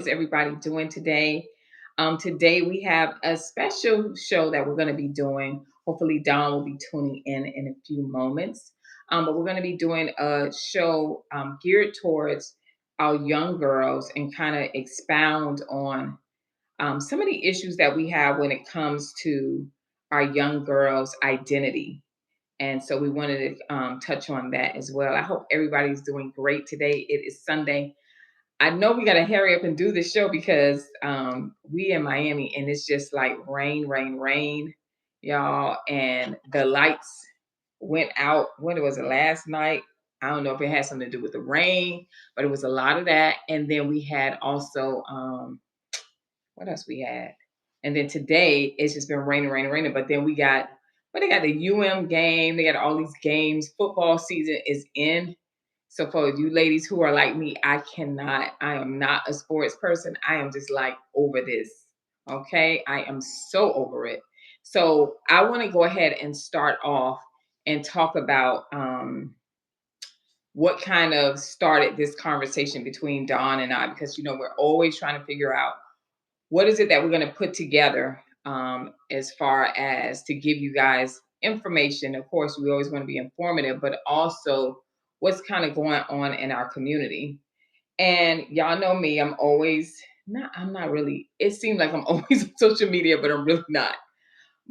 How's everybody doing today? Today we have a special show that we're going to be doing. Hopefully, Don will be tuning in a few moments. But we're going to be doing a show geared towards our young girls and kind of expound on some of the issues that we have when it comes to our young girls' identity. And so we wanted to touch on that as well. I hope everybody's doing great today. It is Sunday. I know we got to hurry up and do this show because we in Miami and it's just like rain, rain, rain, y'all. And the lights went out. When was it last night? I don't know if it had something to do with the rain, but it was a lot of that. And then we had also what else we had? And then today it's just been raining, raining, raining. But then we got, but they got the game. They got all these games. Football season is in. So for you ladies who are like me, I am not a sports person. I am just like over this. Okay. I am so over it. So I want to go ahead and start off and talk about what kind of started this conversation between Dawn and I, because we're always trying to figure out what is it that we're going to put together as far as to give you guys information. Of course, we always want to be informative, but also what's kind of going on in our community. And y'all know me, I'm not really, it seems like I'm always on social media, but I'm really not.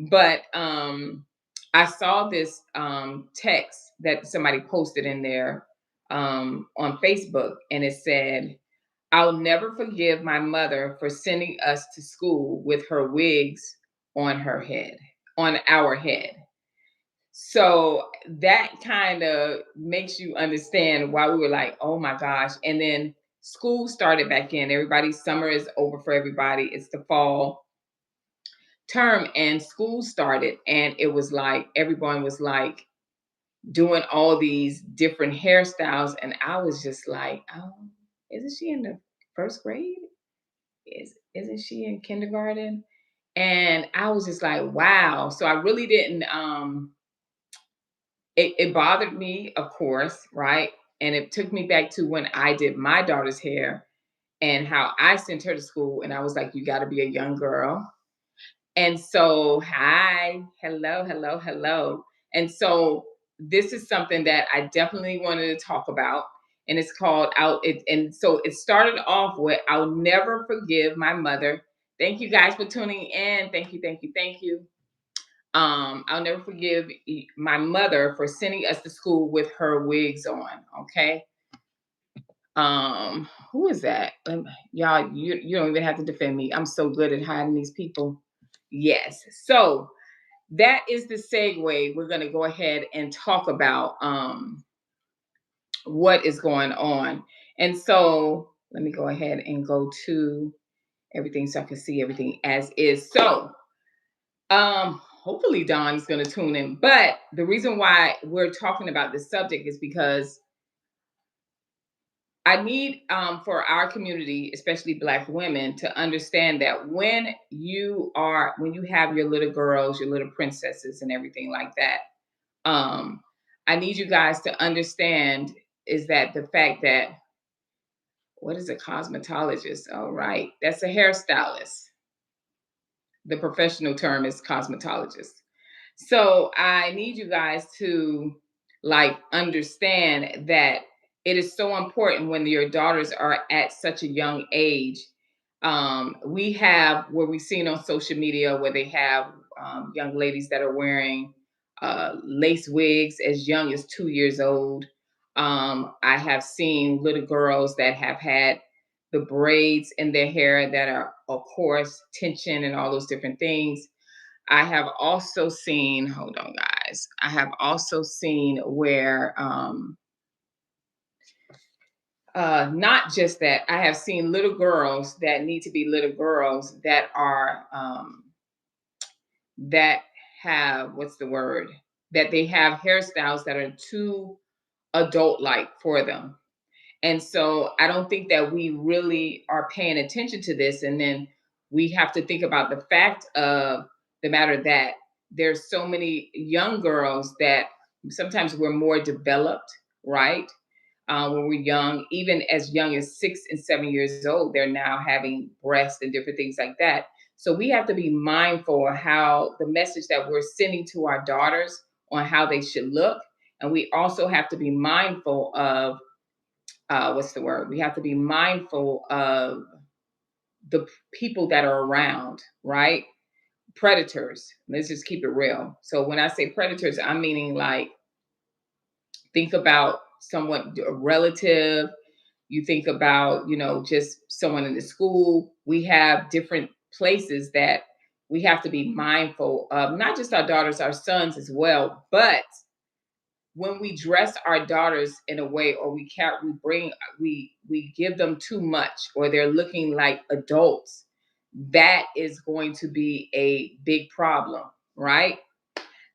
But I saw this text that somebody posted in there on Facebook, and it said, I'll never forgive my mother for sending us to school with her wigs on her head, on our head. So that kind of makes you understand why we were like, oh my gosh. And then school started back in. Everybody's summer is over for everybody. It's the fall term and school started. And it was like, everyone was like doing all these different hairstyles. And I was just like, oh, isn't she in the first grade? Isn't she in kindergarten? And I was just like, wow. So I really didn't it bothered me, of course, right? And it took me back to when I did my daughter's hair and how I sent her to school. And I was like, you got to be a young girl. And so, hi, hello, hello, hello. And so, this is something that I definitely wanted to talk about. And it's called Out. And so, it started off with I'll never forgive my mother. Thank you guys for tuning in. Thank you, thank you, thank you. I'll never forgive my mother for sending us to school with her wigs on. Okay. Who is that? Y'all, you don't even have to defend me. I'm so good at hiding these people. Yes. So that is the segue. We're going to go ahead and talk about what is going on. And so let me go ahead and go to everything so I can see everything as is. So hopefully Don's going to tune in. But the reason why we're talking about this subject is because I need for our community, especially Black women, to understand that when you have your little girls, your little princesses, and everything like that, um, I need you guys to understand is that the fact that what is a cosmetologist? All right, that's a hairstylist. The professional term is cosmetologist. So I need you guys to like understand that it is so important when your daughters are at such a young age. We have where we've seen on social media where they have young ladies that are wearing lace wigs as young as 2 years old. I have seen little girls that have had the braids in their hair that are, of course, tension and all those different things. I have also seen, hold on, guys. I have also seen where not just that, I have seen little girls that need to be little girls that are that have what's the word? That they have hairstyles that are too adult like for them. And so I don't think that we really are paying attention to this. And then we have to think about the fact of the matter that there's so many young girls that sometimes we're more developed, right? when we're even as young as 6 and 7 years old, they're now having breasts and different things like that. So we have to be mindful of how the message that we're sending to our daughters on how they should look. And we also have to be mindful of what's the word? We have to be mindful of the people that are around, right? Predators. Let's just keep it real. So when I say predators, I'm meaning like think about someone, a relative. You think about, just someone in the school. We have different places that we have to be mindful of, not just our daughters, our sons as well. But when we dress our daughters in a way, or we give them too much, or they're looking like adults, that is going to be a big problem, right?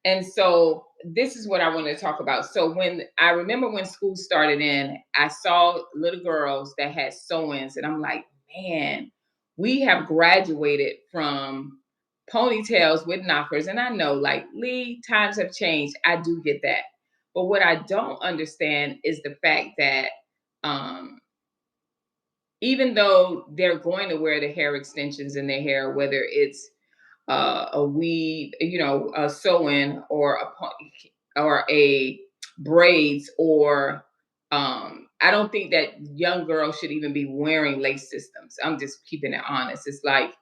And so this is what I want to talk about. So when I remember when school started in, I saw little girls that had sew-ins, and I'm like, man, we have graduated from ponytails with knockers. And I know, like, Lee, times have changed. I do get that. But what I don't understand is the fact that um, even though they're going to wear the hair extensions in their hair, whether it's a weave, a sew-in, or a braids, or I don't think that young girls should even be wearing lace systems. I'm just keeping it honest. It's like,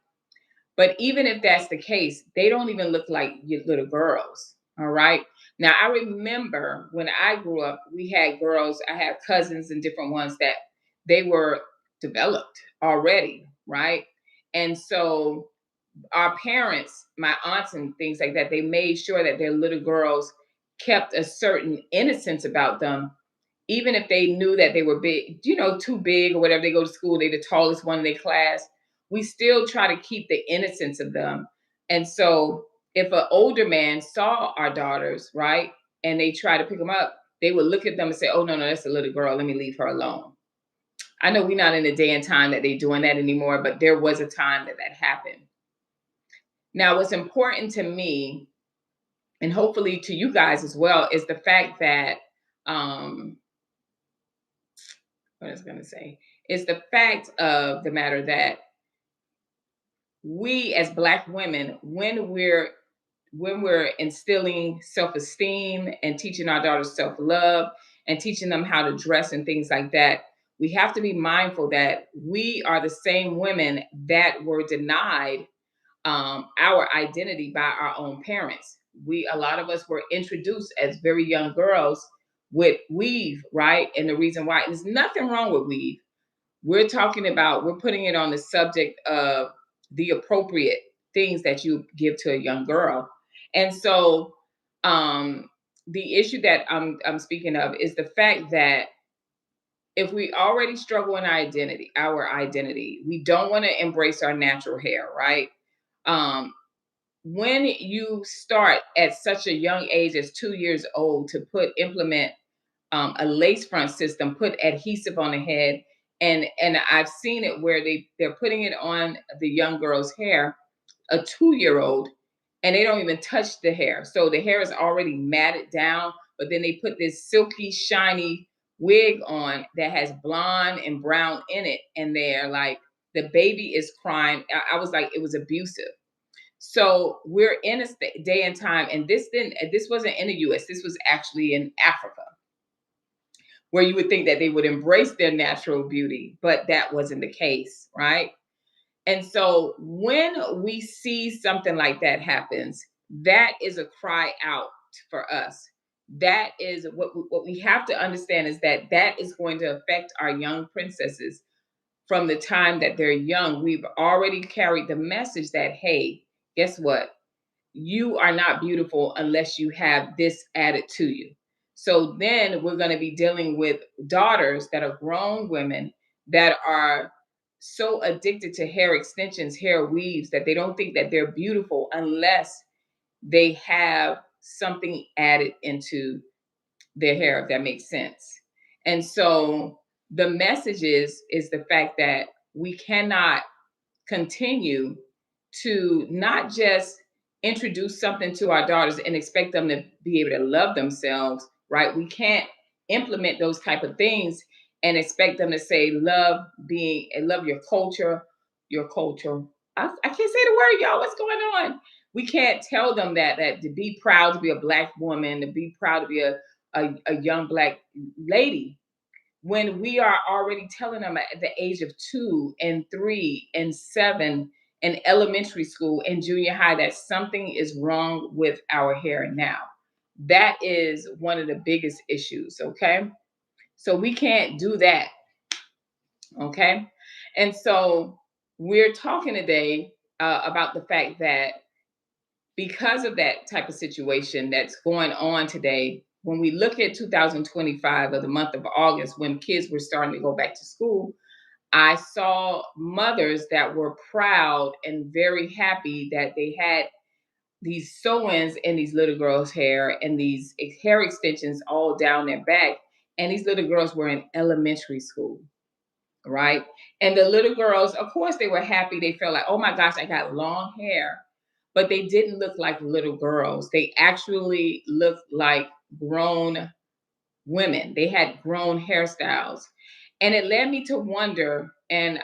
but even if that's the case, they don't even look like your little girls. All right. Now I remember when I grew up, we had girls. I had cousins and different ones that they were developed already, right? And so our parents, my aunts and things like that, they made sure that their little girls kept a certain innocence about them, even if they knew that they were big, too big or whatever. They go to school, they're the tallest one in their class. We still try to keep the innocence of them. And so if an older man saw our daughters, right, and they try to pick them up, they would look at them and say, oh, no, no, that's a little girl. Let me leave her alone. I know we're not in a day and time that they're doing that anymore, but there was a time that that happened. Now, what's important to me, and hopefully to you guys as well, is the fact that, what I was going to say, is the fact of the matter that we as Black women, when we're instilling self-esteem and teaching our daughters self-love and teaching them how to dress and things like that, we have to be mindful that we are the same women that were denied our identity by our own parents. A lot of us were introduced as very young girls with weave, right? And the reason why, there's nothing wrong with weave. We're putting it on the subject of the appropriate things that you give to a young girl. And so um the issue that I'm speaking of is the fact that if we already struggle in our identity, we don't want to embrace our natural hair, right? Um, when you start at such a young age as 2 years old to implement a lace front system, put adhesive on the head, and I've seen it where they're putting it on the young girl's hair, a 2 year old, and they don't even touch the hair. So the hair is already matted down, but then they put this silky, shiny wig on that has blonde and brown in it. And they're like, the baby is crying. I was like, it was abusive. So we're in a day and time, and this wasn't in the US, this was actually in Africa, where you would think that they would embrace their natural beauty, but that wasn't the case, right? And so when we see something like that happens, that is a cry out for us. That is what we have to understand, is that that is going to affect our young princesses from the time that they're young. We've already carried the message that, hey, guess what? You are not beautiful unless you have this added to you. So then we're going to be dealing with daughters that are grown women that are so addicted to hair extensions, hair weaves, that they don't think that they're beautiful unless they have something added into their hair, if that makes sense. And so the message is the fact that we cannot continue to not just introduce something to our daughters and expect them to be able to love themselves, right? We can't implement those type of things and expect them to say love being and love your culture, your culture. I can't say the word, y'all. What's going on? We can't tell them that to be proud to be a black woman, to be proud to be a young black lady, when we are already telling them at the age of 2 and 3 and 7 in elementary school and junior high that something is wrong with our hair now. That is one of the biggest issues, okay? So we can't do that, okay? And so we're talking today about the fact that because of that type of situation that's going on today, when we look at 2025 or the month of August, when kids were starting to go back to school, I saw mothers that were proud and very happy that they had these sew-ins in these little girls' hair and these hair extensions all down their back. And these little girls were in elementary school, right? And the little girls, of course, they were happy. They felt like, oh my gosh, I got long hair. But they didn't look like little girls. They actually looked like grown women. They had grown hairstyles. And it led me to wonder, and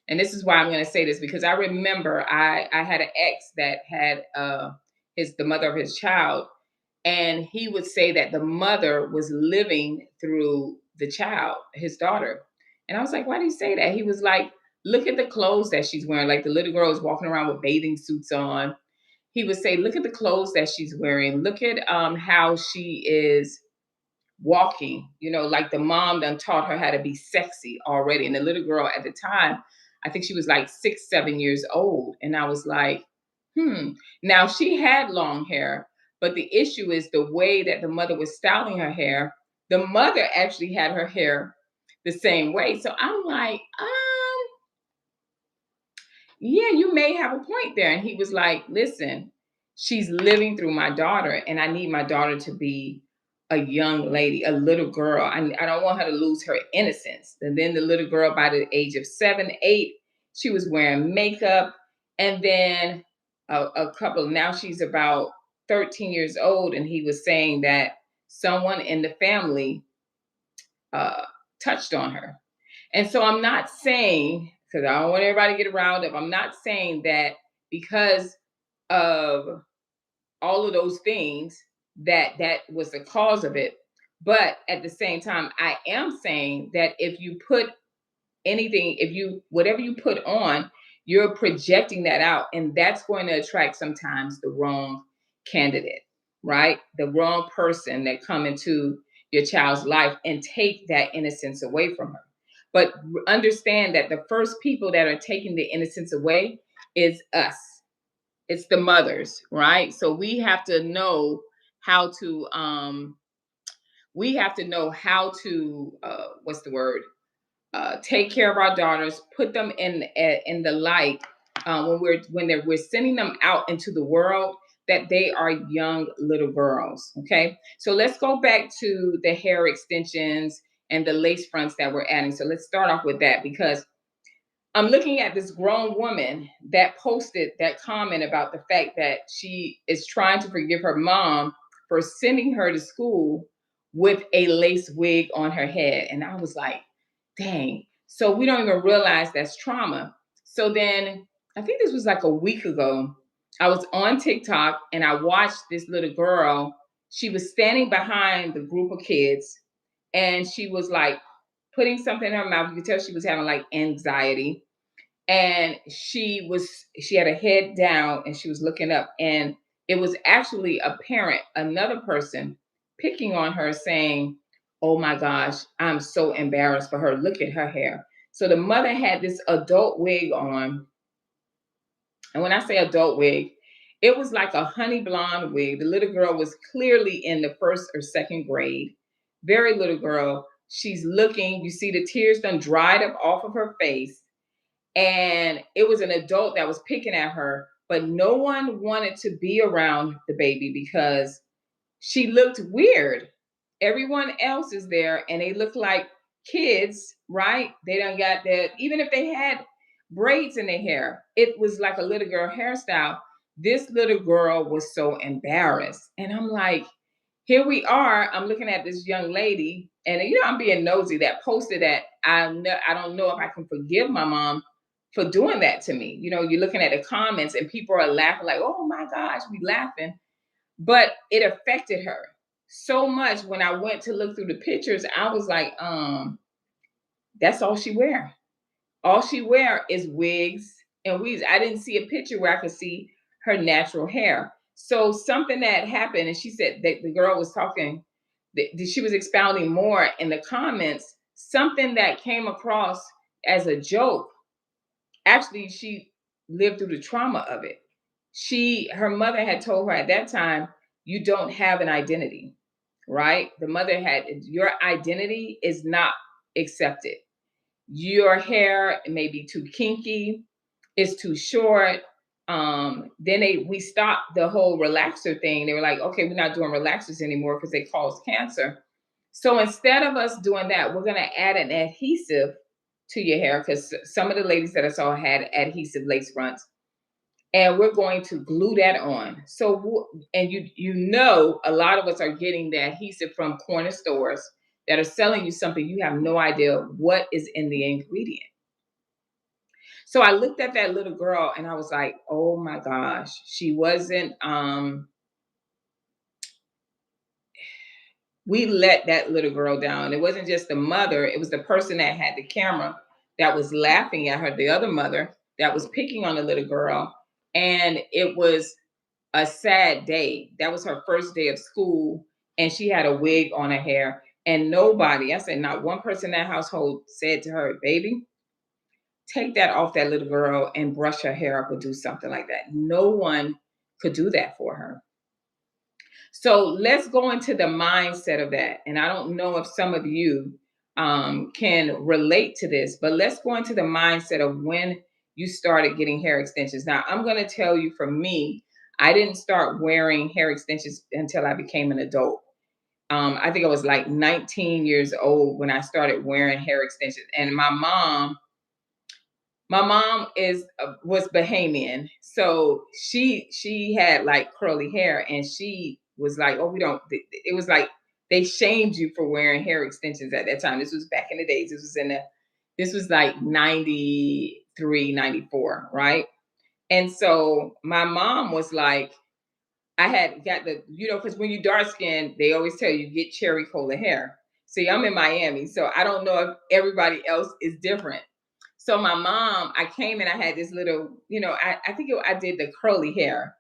this is why I'm going to say this, because I remember I had an ex that had the mother of his child, and he would say that the mother was living through the child, his daughter. And I was like, why do you say that? He was like, look at the clothes that she's wearing. Like the little girl is walking around with bathing suits on. He would say, look at the clothes that she's wearing. Look at how she is walking, like the mom done taught her how to be sexy already. And the little girl at the time, I think she was like 6, 7 years old. And I was like, Now she had long hair, but the issue is the way that the mother was styling her hair. The mother actually had her hair the same way. So I'm like, yeah, you may have a point there. And he was like, listen, she's living through my daughter, and I need my daughter to be a young lady, a little girl. I don't want her to lose her innocence. And then the little girl, by the age of 7, 8, she was wearing makeup. And then now she's about 13 years old. And he was saying that someone in the family uh, touched on her. And so I'm not saying, because I don't want everybody to get riled up, I'm not saying that because of all of those things that was the cause of it. But at the same time, I am saying that if you put anything, whatever you put on, you're projecting that out, and that's going to attract sometimes the wrong candidate, right? The wrong person that come into your child's life and take that innocence away from her. But understand that the first people that are taking the innocence away is us. It's the mothers, right? So we have to know how to what's the word, take care of our daughters, put them in the light, we're sending them out into the world, that they are young little girls. Okay, so let's go back to the hair extensions and the lace fronts that we're adding. So let's start off with that, because I'm looking at this grown woman that posted that comment about the fact that she is trying to forgive her mom for sending her to school with a lace wig on her head. And I was like, dang. So we don't even realize that's trauma. So then I think this was like a week ago. I was on TikTok and I watched this little girl. She was standing behind the group of kids and she was like putting something in her mouth. You could tell she was having like anxiety. And she had her head down and she was looking up. And it was actually a parent, another person, picking on her saying, oh my gosh, I'm so embarrassed for her. Look at her hair. So the mother had this adult wig on. And when I say adult wig, it was like a honey blonde wig. The little girl was clearly in the first or second grade. Very little girl. She's looking, you see the tears done dried up off of her face. And it was an adult that was picking at her, but no one wanted to be around the baby because she looked weird. Everyone else is there and they look like kids, right? They done got that, even if they had braids in their hair, it was like a little girl hairstyle. This little girl was so embarrassed. And I'm like, here we are. I'm looking at this young lady, and I'm being nosy, that posted that I don't know if I can forgive my mom for doing that to me. You're looking at the comments, and people are laughing like, "Oh my gosh," we laughing, but it affected her so much. When I went to look through the pictures, I was like, that's all she wear. All she wear is wigs and weaves. I didn't see a picture where I could see her natural hair. So something that happened, and she said that the girl was talking, she was expounding more in the comments. Something that came across as a joke. Actually, she lived through the trauma of it. Her mother had told her at that time, "You don't have an identity." Right? The mother had, "Your identity is not accepted. Your hair may be too kinky, it's too short." Then we stopped the whole relaxer thing. They were like, "Okay, we're not doing relaxers anymore because they cause cancer." So instead of us doing that, we're gonna add an adhesive to your hair, because some of the ladies that I saw had adhesive lace fronts, and we're going to glue that on. So, and a lot of us are getting the adhesive from corner stores that are selling you something you have no idea what is in the ingredient. So I looked at that little girl and I was like, "Oh my gosh, she wasn't." We let that little girl down. It wasn't just the mother; it was the person that had the camera that was laughing at her. The other mother that was picking on the little girl, and it was a sad day. That was her first day of school, and she had a wig on her hair. And nobody, I said, not one person in that household said to her, "Baby, take that off that little girl and brush her hair up or do something like that." No one could do that for her. So let's go into the mindset of that. And I don't know if some of you can relate to this, but let's go into the mindset of when you started getting hair extensions. Now, I'm going to tell you, for me, I didn't start wearing hair extensions until I became an adult. I think I was like 19 years old when I started wearing hair extensions. And my mom is was Bahamian, so she had like curly hair, and she was like, "Oh, we don't." It was like they shamed you for wearing hair extensions at that time. This was back in the days. This was like 93, 94, right? And so my mom was like, I had got because when you dark skinned, they always tell you get cherry cola hair. See, I'm in Miami, so I don't know if everybody else is different. So my mom, I came and I had this little, I think I did the curly hair,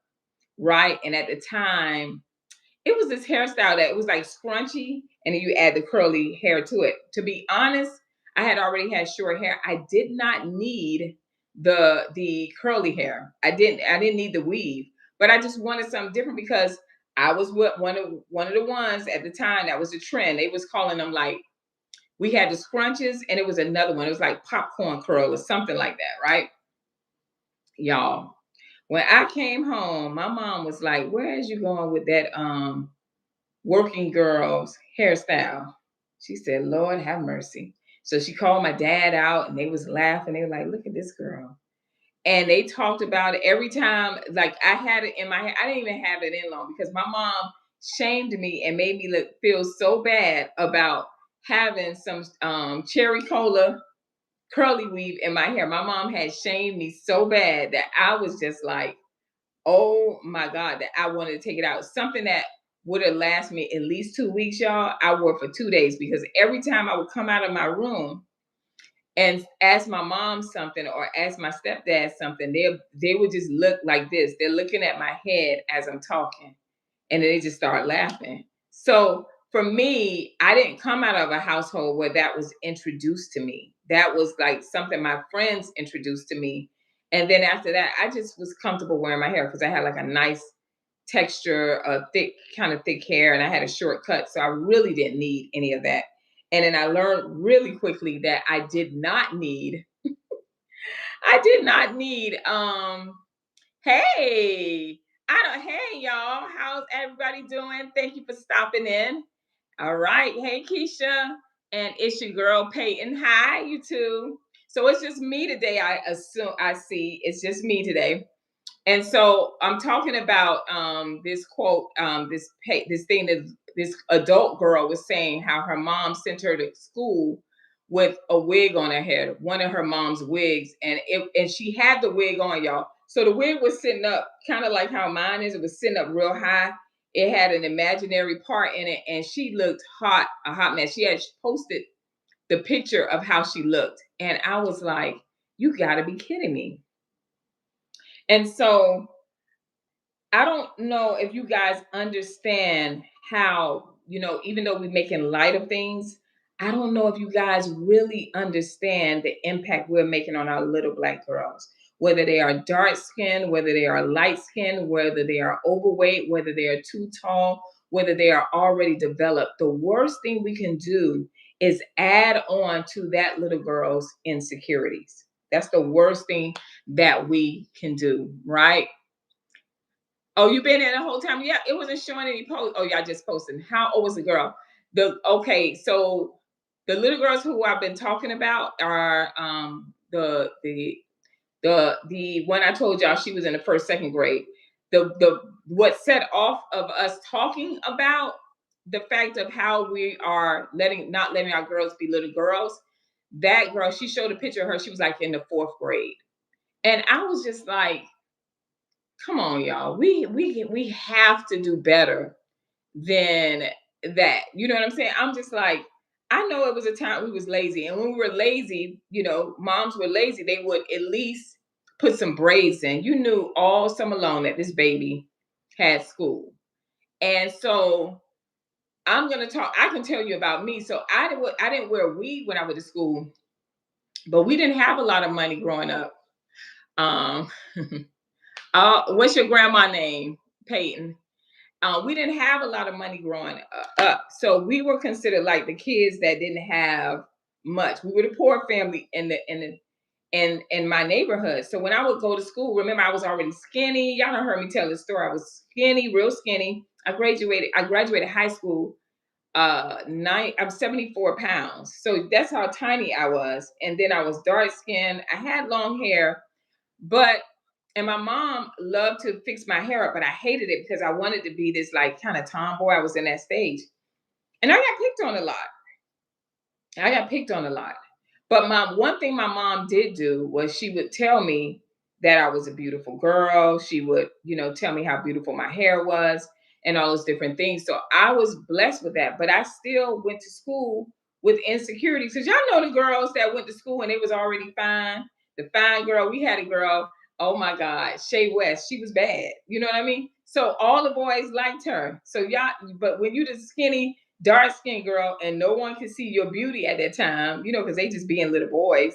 right? And at the time, it was this hairstyle that it was like scrunchy, and then you add the curly hair to it. To be honest, I had already had short hair. I did not need the curly hair. I didn't need the weave, but I just wanted something different because I was with one of the ones at the time that was a trend. They was calling them like, we had the scrunches, and it was another one. It was like popcorn curl or something like that, right? Y'all, when I came home, my mom was like, "Where is you going with that working girl's hairstyle?" She said, "Lord have mercy." So she called my dad out, and they was laughing. They were like, "Look at this girl." And they talked about it every time. Like, I had it in my head. I didn't even have it in long because my mom shamed me and made me feel so bad about having some cherry cola curly weave in my hair. My mom had shamed me so bad that I was just like, "Oh my God," that I wanted to take it out. Something that would have lasted me at least 2 weeks, y'all, I wore for 2 days, because every time I would come out of my room and ask my mom something or ask my stepdad something, they would just look like this. They're looking at my head as I'm talking, and then they just start laughing. So for me, I didn't come out of a household where that was introduced to me. That was like something my friends introduced to me. And then after that, I just was comfortable wearing my hair because I had like a nice texture, a thick, kind of thick hair, and I had a short cut. So I really didn't need any of that. And then I learned really quickly that I did not need hey, I don't hey y'all, how's everybody doing? Thank you for stopping in. All right. Hey Keisha. And it's your girl Peyton. Hi, you two. So it's just me today. I see it's just me today. And so I'm talking about this quote, this thing that this adult girl was saying how her mom sent her to school with a wig on her head, one of her mom's wigs, and she had the wig on, y'all. So the wig was sitting up, kind of like how mine is. It was sitting up real high. It had an imaginary part in it, and she looked hot, a hot mess. She had posted the picture of how she looked, and I was like, "You got to be kidding me!" And so I don't know if you guys understand how, even though we're making light of things, I don't know if you guys really understand the impact we're making on our little black girls, whether they are dark skinned, whether they are light skinned, whether they are overweight, whether they are too tall, whether they are already developed. The worst thing we can do is add on to that little girl's insecurities. That's the worst thing that we can do, right? Oh, you been there the whole time? Yeah, it wasn't showing any post. Oh, y'all just posting. How old was the girl? So the little girls who I've been talking about are the one I told y'all she was in the first, second grade. The what set off of us talking about the fact of how we are not letting our girls be little girls. That girl, she showed a picture of her. She was like in the fourth grade, and I was just like, come on, y'all. We have to do better than that. You know what I'm saying? I'm just like, I know it was a time we was lazy. And when we were lazy, moms were lazy, they would at least put some braids in. You knew all summer long that this baby had school. And so I can tell you about me. So I didn't wear a weave when I went to school, but we didn't have a lot of money growing up. Um, what's your grandma name? Peyton. We didn't have a lot of money growing up, so we were considered like the kids that didn't have much. We were the poor family in my neighborhood. So when I would go to school, remember I was already skinny. Y'all don't heard me tell this story. I was skinny, real skinny. I graduated high school. I'm 74 pounds, so that's how tiny I was. And then I was dark skinned. I had long hair, but and my mom loved to fix my hair up, but I hated it because I wanted to be this like kind of tomboy. I was in that stage. And I got picked on a lot. I got picked on a lot. But my one thing my mom did do was she would tell me that I was a beautiful girl. She would, tell me how beautiful my hair was and all those different things. So I was blessed with that. But I still went to school with insecurities. Because y'all know the girls that went to school and it was already fine. The fine girl, we had a girl, oh my God, Shay West. She was bad. You know what I mean? So all the boys liked her. So y'all, but when you the skinny, dark skinned girl and no one can see your beauty at that time, because they just being little boys,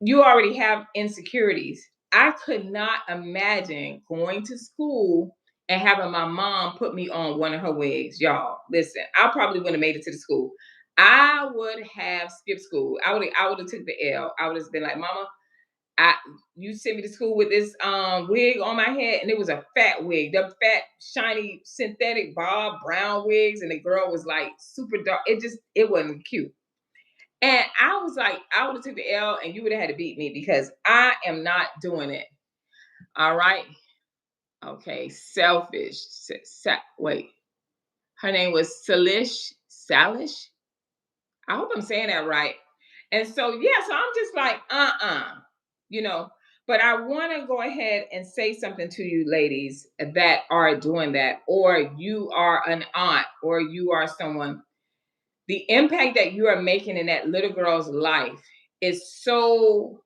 you already have insecurities. I could not imagine going to school and having my mom put me on one of her wigs. Y'all, listen, I probably wouldn't have made it to the school. I would have skipped school. I would have took the L. I would have been like, Mama, I you sent me to school with this wig on my head, and it was a fat wig, the fat, shiny, synthetic Bob Brown wigs, and the girl was like super dark. It wasn't cute. And I was like, I would have took the L, and you would have had to beat me because I am not doing it. All right. Okay. Selfish. Wait. Her name was Salish. I hope I'm saying that right. And so, yeah, so I'm just like, you know. But I want to go ahead and say something to you ladies that are doing that, or you are an aunt, or you are someone. The impact that you are making in that little girl's life is so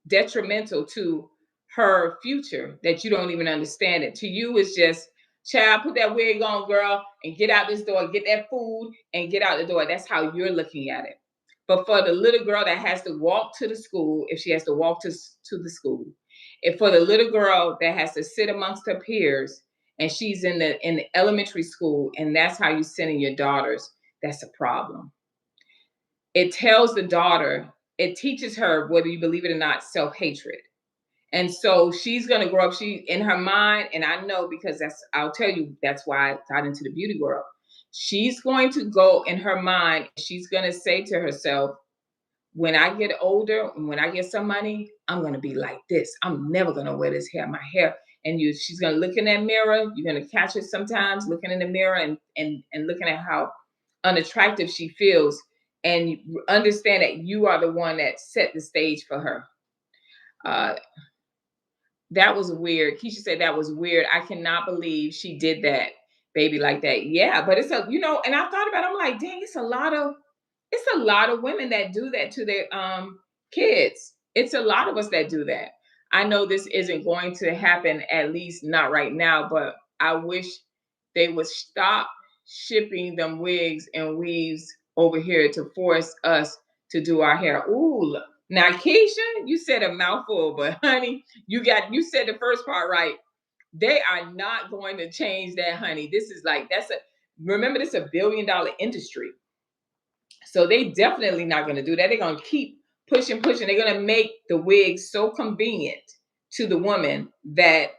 detrimental to her future that you don't even understand it. To you, it's just, child, put that wig on, girl, and get out this door, get that food, and get out the door. That's how you're looking at it. But for the little girl that has to walk to the school, if she has to walk to the school, if for the little girl that has to sit amongst her peers and she's in the elementary school, and that's how you're sending your daughters, that's a problem. It tells the daughter, it teaches her, whether you believe it or not, self-hatred. And so she's going to grow up, she in her mind, and I know because I'll tell you, that's why I got into the beauty world. She's going to go in her mind, she's going to say to herself, when I get older, when I get some money, I'm going to be like this. I'm never going to wear this hair. My hair. and she's gonna look in that mirror. You're gonna catch her sometimes looking in the mirror and looking at how unattractive she feels, and you understand that you are the one that set the stage for her. Uh, that was weird. Keisha said that was weird. I cannot believe she did that, baby, like that. Yeah, but it's a, and I thought about it, I'm like, dang, it's a lot of women that do that to their kids. It's a lot of us that do that. I know this isn't going to happen, at least not right now, but I wish they would stop shipping them wigs and weaves over here to force us to do our hair. Ooh, now Keisha, you said a mouthful, but honey, you said the first part right. They are not going to change that, honey. This is like remember, this is $1 billion industry. So they definitely not going to do that. They're going to keep pushing, pushing. They're going to make the wigs so convenient to the woman that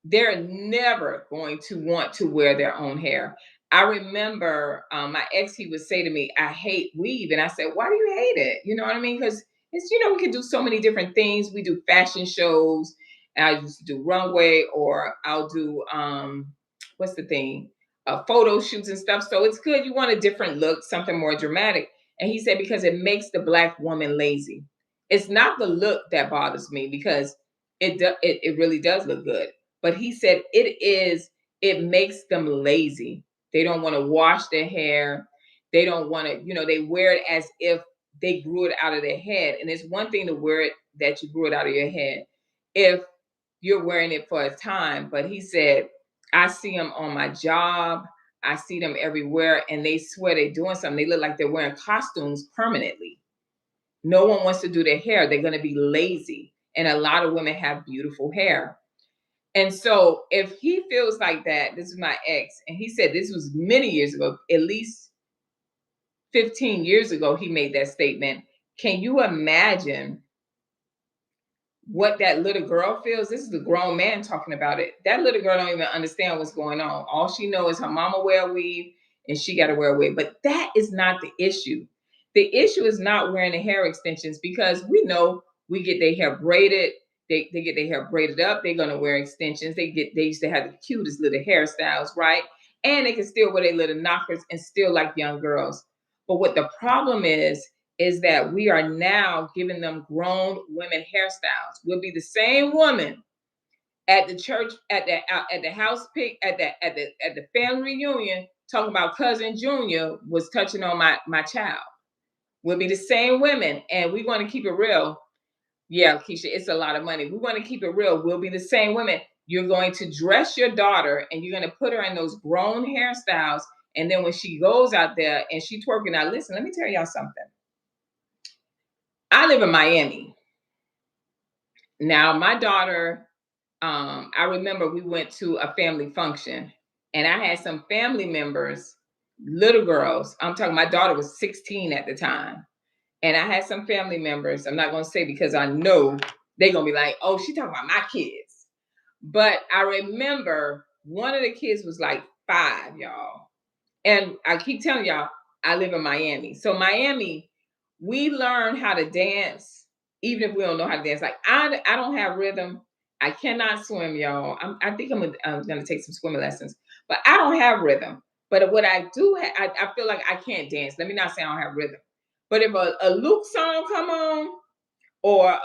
they're never going to want to wear their own hair. I remember my ex, he would say to me, I hate weave. And I said, why do you hate it? You know what I mean? Because it's, we can do so many different things. We do fashion shows. I used to do runway, or I'll do, what's the thing? Photo shoots and stuff. So it's good. You want a different look, something more dramatic. And he said, because it makes the Black woman lazy. It's not the look that bothers me, because it really does look good. But he said it makes them lazy. They don't want to wash their hair. They don't want to, they wear it as if they grew it out of their head. And it's one thing to wear it that you grew it out of your head if you're wearing it for a time. But he said, I see them on my job. I see them everywhere, and they swear they're doing something. They look like they're wearing costumes permanently. No one wants to do their hair. They're going to be lazy. And a lot of women have beautiful hair. And so if he feels like that, this is my ex, and he said this was many years ago, at least 15 years ago, he made that statement. Can you imagine what that little girl feels? This is a grown man talking about it. That little girl don't even understand what's going on. All she knows is her mama wear a weave and she got to wear a wig. But that is not the issue. The issue is not wearing the hair extensions, because we know we get their hair braided. They get their hair braided up. They're gonna wear extensions. They used to have the cutest little hairstyles, right? And they can still wear their little knockers and still like young girls. But what the problem is that we are now giving them grown women hairstyles. We'll be the same woman at the church, at the house pick, at the family reunion, talking about cousin Junior was touching on my child. We'll be the same women, and we want to keep it real. Yeah, Keisha, it's a lot of money. We want to keep it real. We'll be the same women. You're going to dress your daughter, and you're going to put her in those grown hairstyles. And then when she goes out there and she twerking, now listen, let me tell y'all something. I live in Miami. Now, my daughter, I remember we went to a family function, and I had some family members, little girls. I'm talking, my daughter was 16 at the time. And I had some family members, I'm not going to say because I know they're going to be like, oh, she talking about my kids. But I remember one of the kids was like 5, y'all. And I keep telling y'all, I live in Miami. So Miami, we learn how to dance, even if we don't know how to dance. Like I don't have rhythm. I cannot swim, y'all. I think I'm gonna take some swimming lessons, but I don't have rhythm. But what I do, I feel like I can't dance. Let me not say I don't have rhythm. But if a Luke song come on, or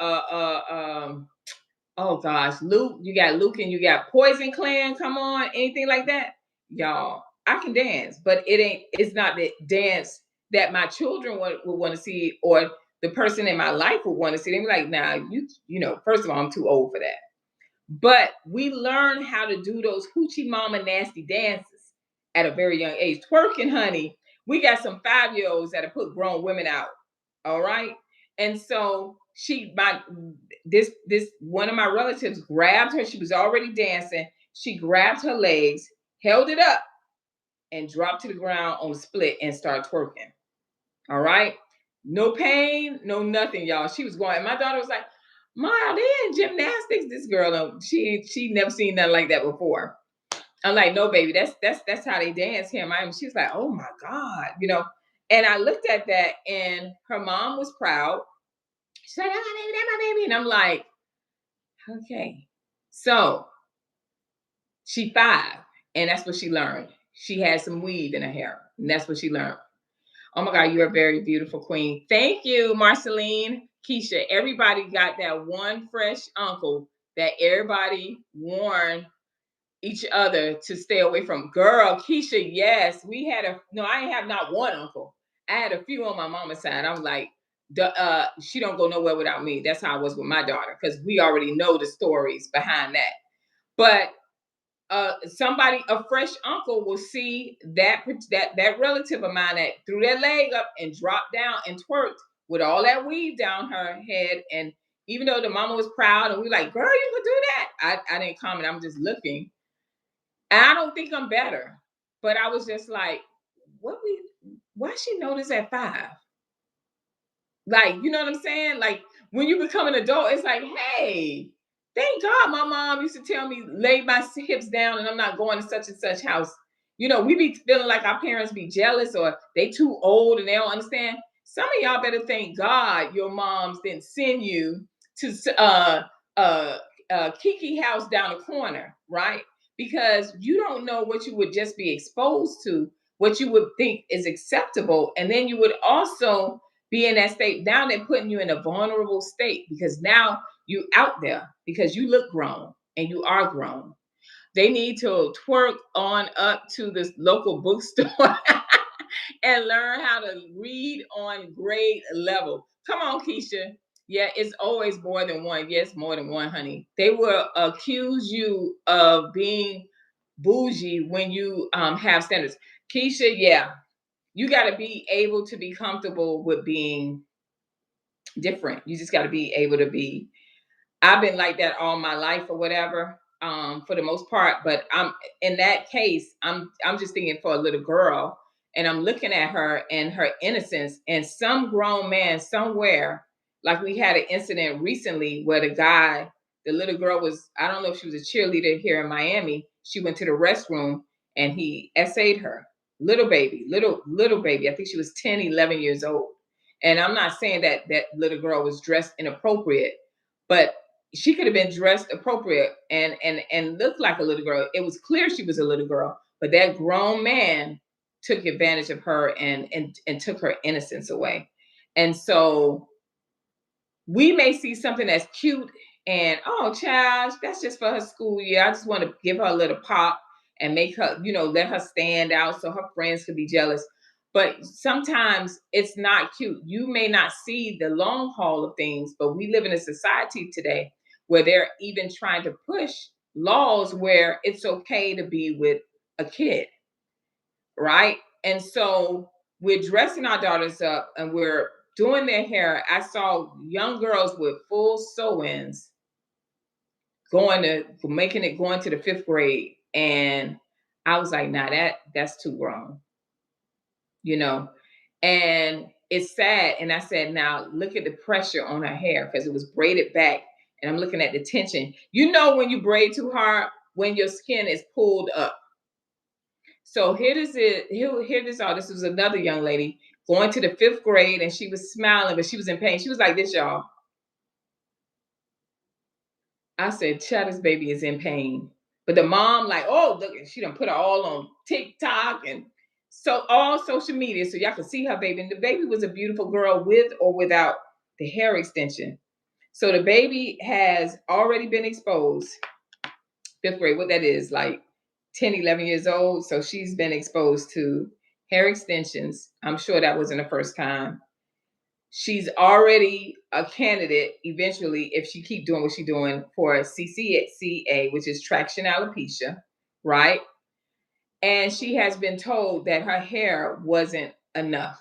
oh gosh, Luke, you got Luke and you got Poison Clan, come on, anything like that, y'all, I can dance, but it's not the dance that my children would want to see, or the person in my life would want to see. They be like, nah, first of all, I'm too old for that. But we learn how to do those hoochie mama nasty dances at a very young age. Twerking, honey. We got some 5-year-olds that have put grown women out. All right. And so this one of my relatives grabbed her. She was already dancing. She grabbed her legs, held it up, and dropped to the ground on the split and started twerking. All right. No pain, no nothing, y'all. She was going. And my daughter was like, Ma, they in gymnastics. This girl, she never seen nothing like that before. I'm like, no, baby, that's how they dance here in Miami. She was like, oh my God. And I looked at that, and her mom was proud. She's like, oh, my baby, that's my baby. And I'm like, okay. So She 5, and that's what she learned. She had some weave in her hair, and that's what she learned. Oh my God, you're a very beautiful queen. Thank you, Marceline, Keisha. Everybody got that one fresh uncle that everybody warned each other to stay away from. Girl, Keisha, yes, we had a no. I have not one uncle. I had a few on my mama's side. I'm like, she don't go nowhere without me. That's how I was with my daughter because we already know the stories behind that. But somebody, a fresh uncle, will see that relative of mine that threw their leg up and dropped down and twerked with all that weave down her head. And even though the mama was proud and we were like, girl, you could do that. I didn't comment. I'm just looking. And I don't think I'm better. But I was just like, why she notice at 5? Like, you know what I'm saying? Like when you become an adult, it's like, hey, thank God my mom used to tell me lay my hips down and I'm not going to such and such house. You know, we be feeling like our parents be jealous or they too old and they don't understand. Some of y'all better thank God your moms didn't send you to uh Kiki house down the corner, right? Because you don't know what you would just be exposed to, what you would think is acceptable, and then you would also be in that state. Now they're putting you in a vulnerable state because now you out there because you look grown and you are grown. They need to twerk on up to this local bookstore and learn how to read on grade level. Come on, Keisha. Yeah, it's always more than one. Yes, more than one, honey. They will accuse you of being bougie when you have standards. Keisha, yeah, you got to be able to be comfortable with being different. You just got to be able to be. I've been like that all my life or whatever, for the most part. But I'm in that case, I'm just thinking for a little girl, and I'm looking at her and her innocence, and some grown man somewhere, like we had an incident recently where the little girl was, I don't know if she was a cheerleader here in Miami. She went to the restroom and he essayed her. Little baby. I think she was 10, 11 years old. And I'm not saying that that little girl was dressed inappropriate, but she could have been dressed appropriate and looked like a little girl. It was clear she was a little girl, but that grown man took advantage of her and took her innocence away. And so we may see something that's cute and, oh, child, that's just for her school year. I just want to give her a little pop and make her, let her stand out so her friends could be jealous. But sometimes it's not cute. You may not see the long haul of things, but we live in a society today where they're even trying to push laws where it's okay to be with a kid, right? And so we're dressing our daughters up and we're doing their hair. I saw young girls with full sew-ins going to the 5th grade. And I was like, nah, that's too grown, you know. And it's sad. And I said, now look at the pressure on her hair because it was braided back. And I'm looking at the tension. You know, when you braid too hard, when your skin is pulled up. So here this is, here this all. This was another young lady going to the 5th grade, and she was smiling, but she was in pain. She was like this, y'all. I said, "Child, this baby is in pain." But the mom, like, oh, look, she done put her all on TikTok and so all social media, so y'all can see her baby. And the baby was a beautiful girl with or without the hair extension. So the baby has already been exposed. 5th grade, what that is, like 10, 11 years old. So she's been exposed to hair extensions. I'm sure that wasn't the first time. She's already a candidate eventually if she keep doing what she's doing for CCA, which is traction alopecia, right? And she has been told that her hair wasn't enough.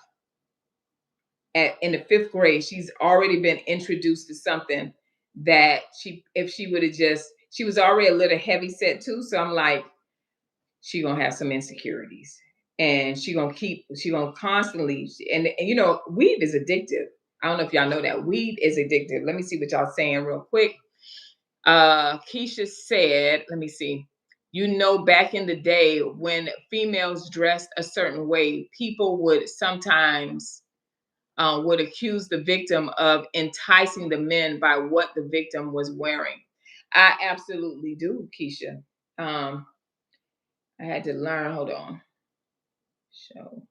In the 5th grade, she's already been introduced to something that if she would have she was already a little heavy set too. So I'm like, she gonna have some insecurities, and she gonna constantly, and weed is addictive. I don't know if y'all know that weed is addictive. Let me see what y'all saying real quick. Keisha said, let me see. Back in the day when females dressed a certain way, people would sometimes would accuse the victim of enticing the men by what the victim was wearing. I absolutely do, Keisha. I had to learn. Hold on. Show.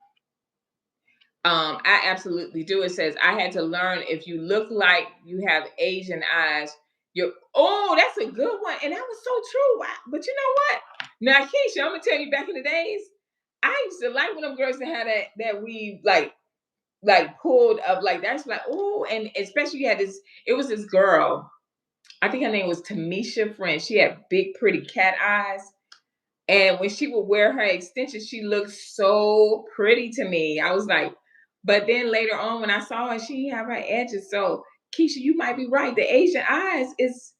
I absolutely do. It says I had to learn if you look like you have Asian eyes. You're oh, that's a good one, and that was so true. But you know what? Now, Keisha, I'm gonna tell you. Back in the days, I used to like when them girls that had that weave like pulled up like that's like oh, and especially you had this. It was this girl. I think her name was Tamisha Friend. She had big, pretty cat eyes. And when she would wear her extensions, she looked so pretty to me. I was like, but then later on, when I saw her, she have her edges. So Keisha, you might be right. The Asian eyes is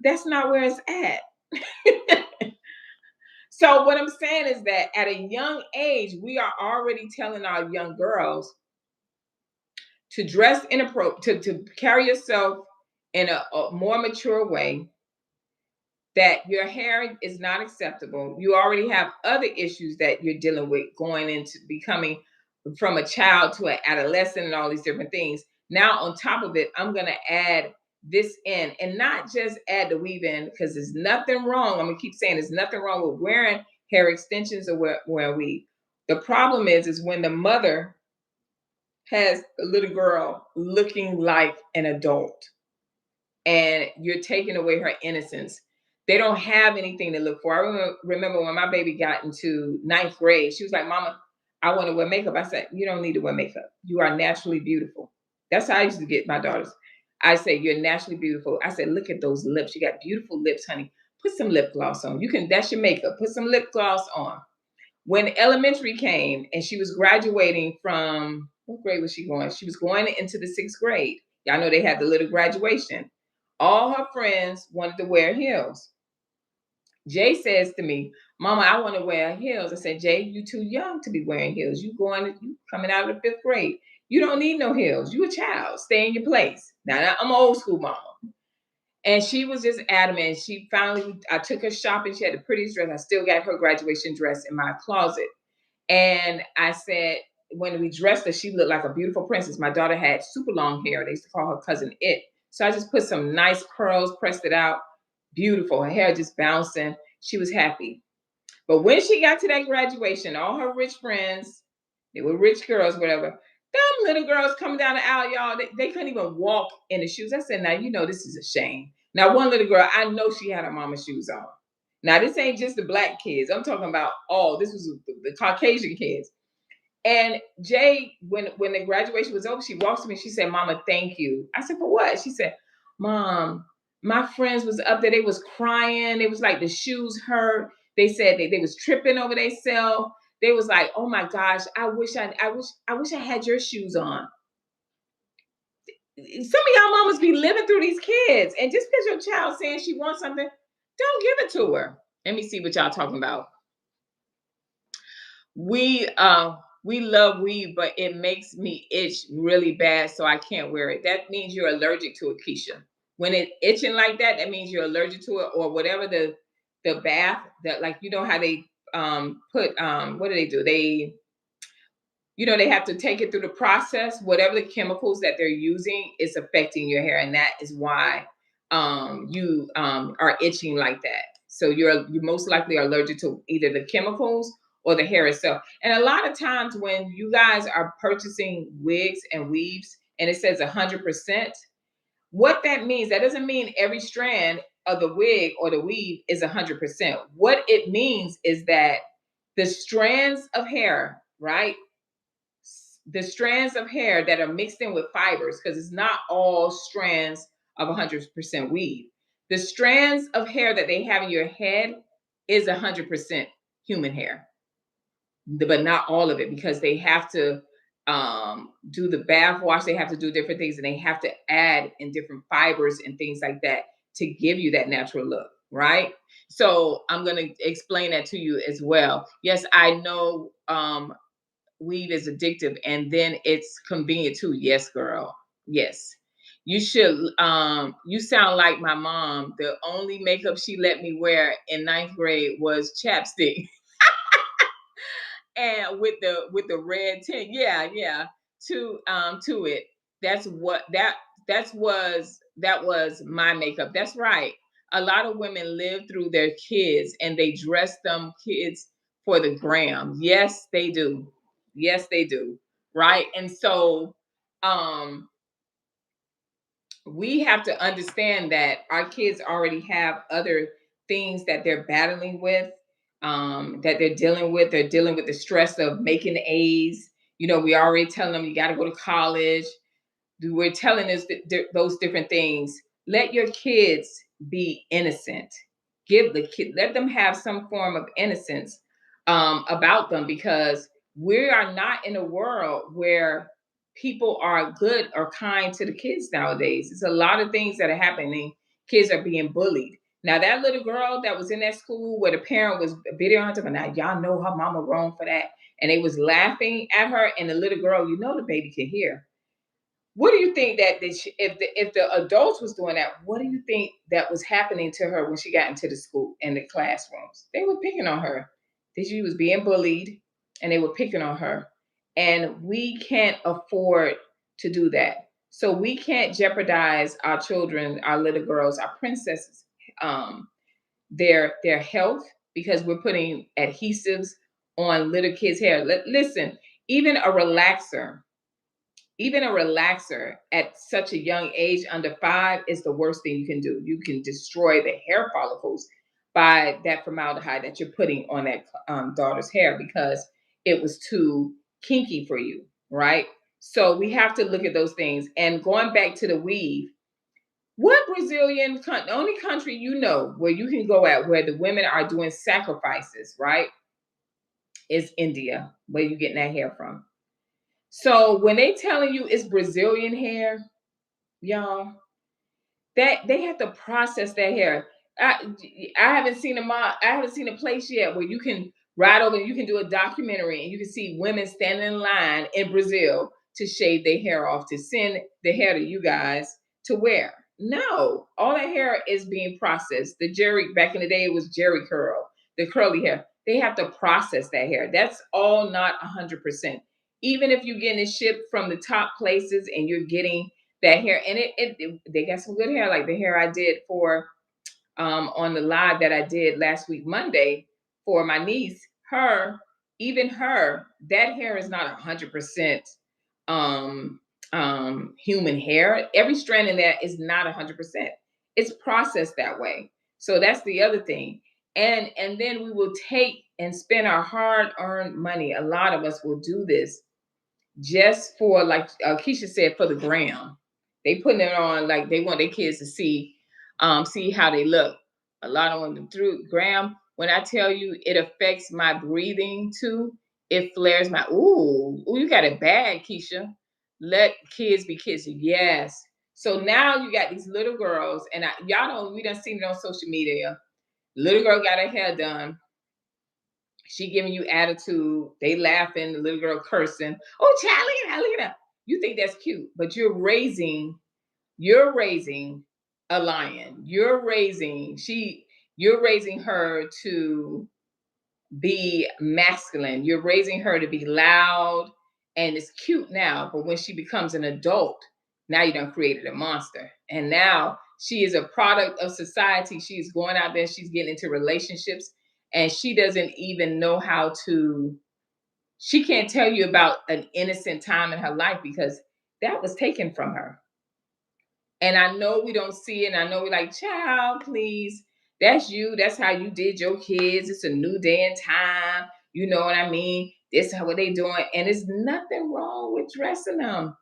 that's not where it's at. So what I'm saying is that at a young age, we are already telling our young girls to dress inappropriate, to carry yourself in a more mature way, that your hair is not acceptable. You already have other issues that you're dealing with going into becoming from a child to an adolescent and all these different things. Now, on top of it, I'm going to add this in and not just add the weave in because there's nothing wrong. I'm going to keep saying there's nothing wrong with wearing hair extensions or wear weave. The problem is when the mother has a little girl looking like an adult and you're taking away her innocence. They don't have anything to look for. I remember when my baby got into ninth grade, she was like, Mama, I want to wear makeup. I said, you don't need to wear makeup. You are naturally beautiful. That's how I used to get my daughters. I say, you're naturally beautiful. I said, look at those lips. You got beautiful lips, honey. Put some lip gloss on. You can, that's your makeup. Put some lip gloss on. When elementary came and she was graduating from, what grade was she going? She was going into the sixth grade. Y'all know they had the little graduation. All her friends wanted to wear heels. Jay says to me, Mama, I want to wear heels. I said, Jay, you too young to be wearing heels. You coming out of the fifth grade. You don't need no heels. You a child. Stay in your place. Now I'm an old school mama. And she was just adamant. She finally, I took her shopping. She had the prettiest dress. I still got her graduation dress in my closet. And I said, when we dressed her, she looked like a beautiful princess. My daughter had super long hair. They used to call her cousin It. So I just put some nice curls, pressed it out. Beautiful. Her hair just bouncing. She was happy. But when she got to that graduation, all her rich friends, they were rich girls, whatever. Them little girls coming down the aisle, y'all, they couldn't even walk in the shoes. I said, now, you know, this is a shame. Now, one little girl, I know she had her mama's shoes on. Now, this ain't just the black kids. I'm talking about all, this was the Caucasian kids. And Jay, when the graduation was over, she walks to me. She said, Mama, thank you. I said, for what? She said, Mom, my friends was up there. They was crying. It was like the shoes hurt. They said they was tripping over themselves. They was like, oh my gosh, I wish I had your shoes on. Some of y'all mamas be living through these kids. And just because your child saying she wants something, don't give it to her. Let me see what y'all talking about. We love weave, but it makes me itch really bad, so I can't wear it. That means you're allergic to it, Keisha. When it itching like that, that means you're allergic to it, or whatever the bath that, like, you know how they put what do they do? They, you know, they have to take it through the process. Whatever the chemicals that they're using is affecting your hair, and that is why you are itching like that. So you most likely are allergic to either the chemicals or the hair itself. And a lot of times when you guys are purchasing wigs and weaves and it says 100%, what that means, that doesn't mean every strand of the wig or the weave is 100%. What it means is that the strands of hair, right? The strands of hair that are mixed in with fibers, because it's not all strands of 100% weave. The strands of hair that they have in your head is 100% human hair, but not all of it, because they have to do the bath wash. They have to do different things, and they have to add in different fibers and things like that to give you that natural look, right? So I'm going to explain that to you as well. Yes, I know weed is addictive, and then it's convenient too. Yes, girl. Yes. You should you sound like my mom. The only makeup she let me wear in ninth grade was chapstick. And with the red tint. Yeah, yeah. To it. That's what that was my makeup. That's right. A lot of women live through their kids and they dress them kids for the gram. Yes, they do. Yes, they do. Right. And so um we have to understand that our kids already have other things that they're battling with, that they're dealing with. They're dealing with the stress of making A's. You know, we already telling them you got to go to college. We're telling us those different things. Let your kids be innocent. Give the kid, let them have some form of innocence about them, because we are not in a world where people are good or kind to the kids nowadays. It's a lot of things that are happening. Kids are being bullied. Now, that little girl that was in that school where the parent was videoing her, now y'all know her mama wrong for that. And they was laughing at her, and the little girl, you know, the baby can hear. What do you think that if the adults was doing that, what do you think that was happening to her when she got into the school and the classrooms? They were picking on her. That she was being bullied, and they were picking on her. And we can't afford to do that. So we can't jeopardize our children, our little girls, our princesses, um, their health, because we're putting adhesives on little kids' hair. Listen, even a relaxer even a relaxer at such a young age, under 5, is the worst thing you can do. You can destroy the hair follicles by that formaldehyde that you're putting on that daughter's hair, because it was too kinky for you, right? So we have to look at those things. And going back to the weave, what Brazilian the only country you know where you can go at where the women are doing sacrifices, right, is India. Where you getting that hair from? So when they telling you it's Brazilian hair, y'all, that they have to process that hair. I, I haven't seen I haven't seen a place yet where you can ride over. You can do a documentary and you can see women standing in line in Brazil to shave their hair off, to send the hair to you guys to wear. No, all that hair is being processed. The Jerry, back in the day, it was Jerry curl, the curly hair. They have to process that hair. That's all not 100%. Even if you're getting it shipped from the top places and you're getting that hair, and they got some good hair, like the hair I did for on the live that I did last week Monday for my niece. Even her, that hair is not 100% um human hair. Every strand in that is not 100%. It's processed that way. So that's the other thing. And then we will take and spend our hard earned money. A lot of us will do this just for, like Keisha said, for the gram. They putting it on like they want their kids to see how they look. A lot of them through gram. When I tell you it affects my breathing too, it flares my you got it bad, Keisha. Let kids be kids. Yes. So now you got these little girls, and y'all know we done seen it on social media. Little girl got her hair done. She giving you attitude. They laughing. The little girl cursing. Oh, child, look at that! Look at that! You think that's cute, but you're raising a lion. You're raising her to be masculine. You're raising her to be loud, and it's cute now. But when she becomes an adult, now you done created a monster. And now she is a product of society. She's going out there, she's getting into relationships, and she doesn't even know how to, she can't tell you about an innocent time in her life because that was taken from her. And I know we don't see it. And I know we're like, child, please. That's you. That's how you did your kids. It's a new day and time. You know what I mean? This is what they doing. And there's nothing wrong with dressing them.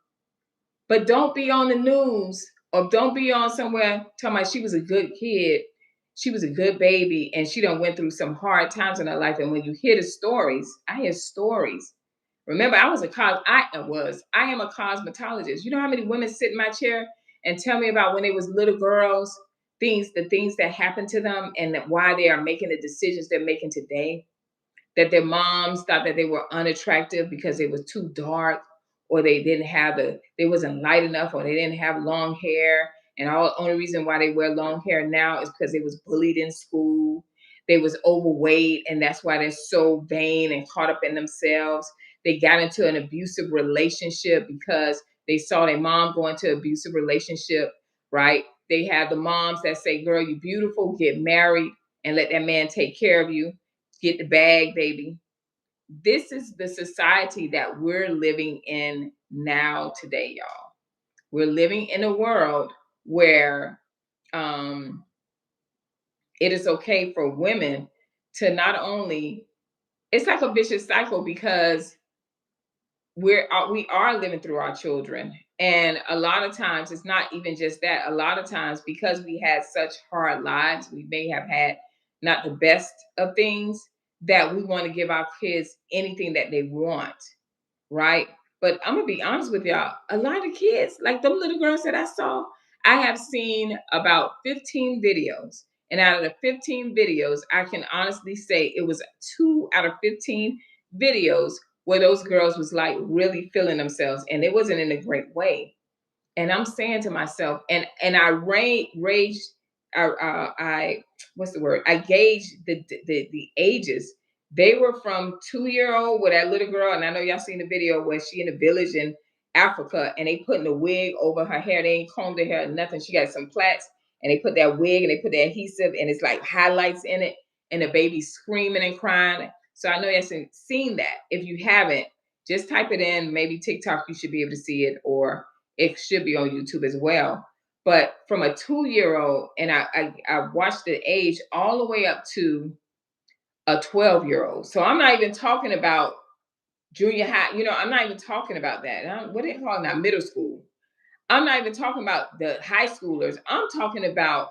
But don't be on the news or don't be on somewhere talking about she was a good kid. She was a good baby and she done went through some hard times in her life. And when you hear the stories, I hear stories. Remember, I am a cosmetologist. You know how many women sit in my chair and tell me about when they was little girls, the things that happened to them and why they are making the decisions they're making today, that their moms thought that they were unattractive because they was too dark, or they wasn't light enough, or they didn't have long hair. And all only reason why they wear long hair now is because they was bullied in school. They was overweight, and that's why they're so vain and caught up in themselves. They got into an abusive relationship because they saw their mom go into an abusive relationship, right? They have the moms that say, girl, you beautiful, get married and let that man take care of you. get the bag, baby. This is the society that we're living in now today, y'all. We're living in a world where um, it is okay for women to not only, it's like a vicious cycle because we are living through our children, and a lot of times it's not even just that. A lot of times, because we had such hard lives, we may have had not the best of things, that we want to give our kids anything that they want, right? But I'm gonna be honest with y'all, a lot of kids, like them little girls that I saw, I have seen about 15 videos. And out of the 15 videos, I can honestly say it was 2 out of 15 videos where those girls was like really feeling themselves, and it wasn't in a great way. And I'm saying to myself, and I raged, I what's the word? I gauged the ages. They were from 2 year old with that little girl, and I know y'all seen the video where she in a village in Africa, and they putting a wig over her hair. They ain't combed her hair or nothing. She got some plaits, and they put that wig and they put the adhesive, and it's like highlights in it, and the baby screaming and crying. So I know y'all seen that. If you haven't, just type it in. Maybe TikTok, you should be able to see it, or it should be on YouTube as well. But from a 2 year old, and I watched the age all the way up to a 12 year old. So I'm not even talking about junior high. I'm not even talking about that. What do they call it now? Middle school. I'm not even talking about the high schoolers. I'm talking about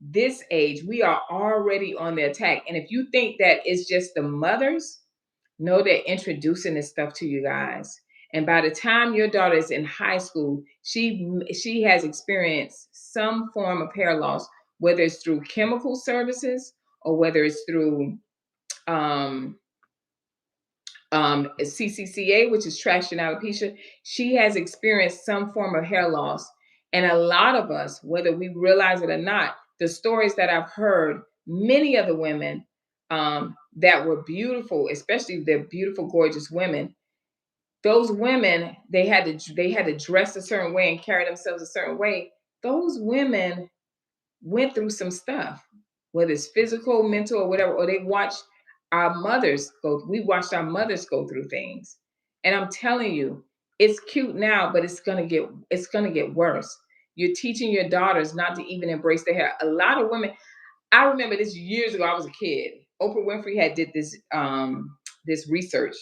this age. We are already on the attack. And if you think that it's just the mothers, know they're introducing this stuff to you guys. And by the time your daughter is in high school, she has experienced some form of hair loss, whether it's through chemical services or whether it's through um, CCCA, which is traction alopecia. She has experienced some form of hair loss. And a lot of us, whether we realize it or not, the stories that I've heard, many of the women that were beautiful, especially the beautiful, gorgeous women, those women, they had to dress a certain way and carry themselves a certain way. Those women went through some stuff, whether it's physical, mental, or whatever, or they watched we watched our mothers go through things. And I'm telling you, it's cute now, but it's gonna get worse. You're teaching your daughters not to even embrace their hair. A lot of women, I remember this years ago, I was a kid. Oprah Winfrey had did this research,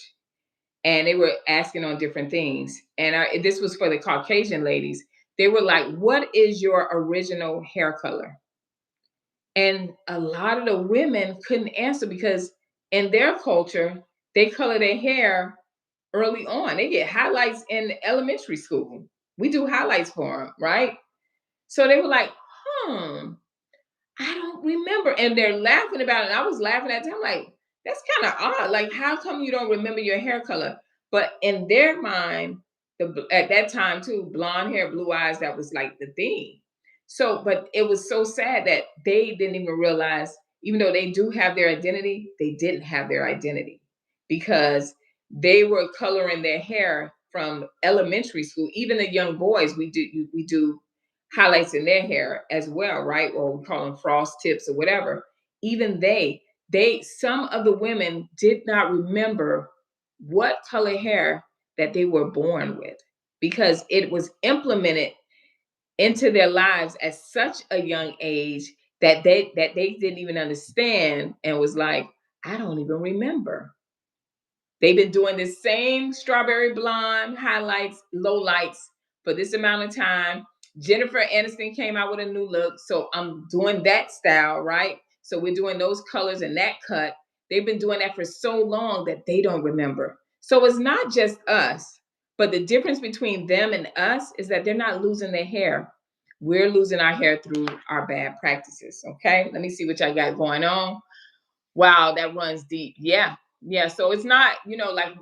and they were asking on different things. And this was for the Caucasian ladies. They were like, what is your original hair color? And a lot of the women couldn't answer because in their culture, they color their hair early on. They get highlights in elementary school. We do highlights for them, right? So they were like, hmm, I don't remember. And they're laughing about it. And I was laughing at them like, that's kind of odd. Like, how come you don't remember your hair color? But in their mind, at that time too, blonde hair, blue eyes, that was like the theme. So, but it was so sad that they didn't even realize, even though they do have their identity, they didn't have their identity because they were coloring their hair from elementary school. Even the young boys, we do highlights in their hair as well, right? Or we call them frost tips or whatever. Even some of the women did not remember what color hair that they were born with because it was implemented into their lives at such a young age that they didn't even understand and was like, I don't even remember. They've been doing this same strawberry blonde highlights, low lights for this amount of time. Jennifer Aniston came out with a new look. So I'm doing that style, right? So we're doing those colors and that cut. They've been doing that for so long that they don't remember. So it's not just us, but the difference between them and us is that they're not losing their hair. We're losing our hair through our bad practices. Okay. Let me see what y'all got going on. Wow, that runs deep. Yeah. Yeah. So it's not, like,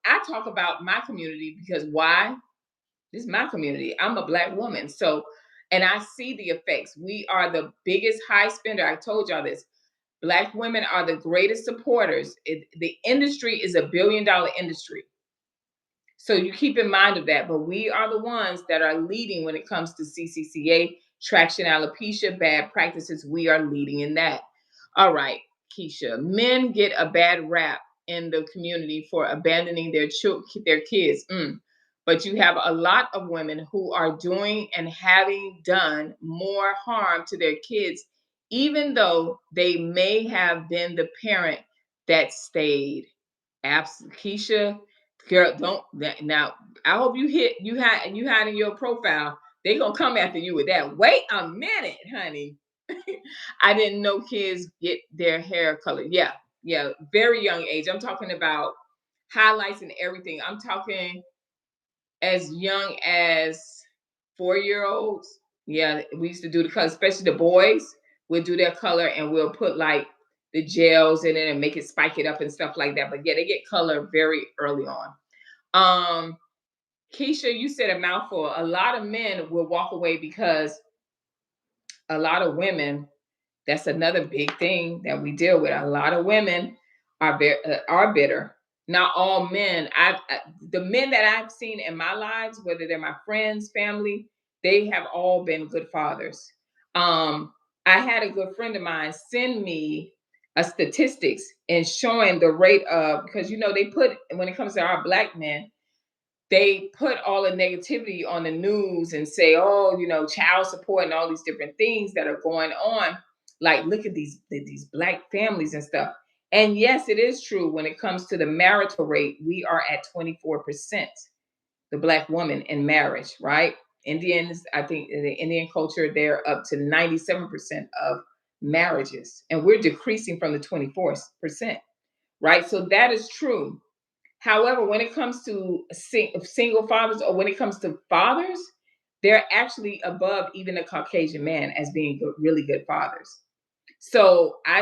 I talk about my community because why? This is my community. I'm a Black woman. So, and I see the effects. We are the biggest high spender. I told y'all this. Black women are the greatest supporters. The industry is a $1 billion industry. So you keep in mind of that. But we are the ones that are leading when it comes to CCCA, traction alopecia, bad practices. We are leading in that. All right. Keisha. Men get a bad rap in the community for abandoning their kids. But you have a lot of women who are doing and having done more harm to their kids, even though they may have been the parent that stayed. Absolutely, Keisha, girl, don't now. I hope you had in your profile. They gonna come after you with that. Wait a minute, honey. I didn't know kids get their hair colored. Yeah, yeah, very young age. I'm talking about highlights and everything. I'm talking as young as 4 year olds. Yeah, we used to do the color, especially the boys would do their color and we'll put like the gels in it and make it spike it up and stuff like that. But yeah, they get color very early on. Um, Keisha, you said a mouthful. A lot of men will walk away because a lot of women, that's another big thing that we deal with. A lot of women are bitter. Not all men. The men that I've seen in my lives, whether they're my friends, family, they have all been good fathers. I had a good friend of mine send me a statistics and showing the rate of, because they put, when it comes to our black men, they put all the negativity on the news and say, oh, child support and all these different things that are going on. Like, look at these black families and stuff. And yes, it is true when it comes to the marital rate, we are at 24%, the black woman in marriage, right? Indians, I think in the Indian culture, they're up to 97% of marriages, and we're decreasing from the 24%, right? So that is true. However, when it comes to single fathers, or when it comes to fathers, they're actually above even a Caucasian man as being really good fathers. So I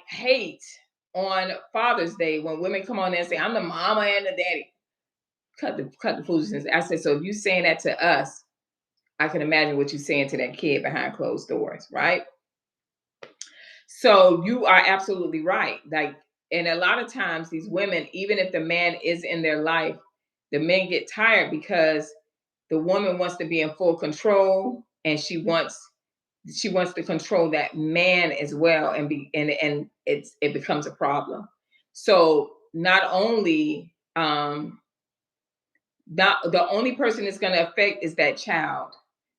hate on Father's Day when women come on there and say, I'm the mama and the daddy. Cut the foolishness. I said, so if you're saying that to us, I can imagine what you're saying to that kid behind closed doors, right? So you are absolutely right. Like, and a lot of times these women, even if the man is in their life, the men get tired because the woman wants to be in full control, and she wants to control that man as well, and it becomes a problem. So not only not the only person it's going to affect is that child,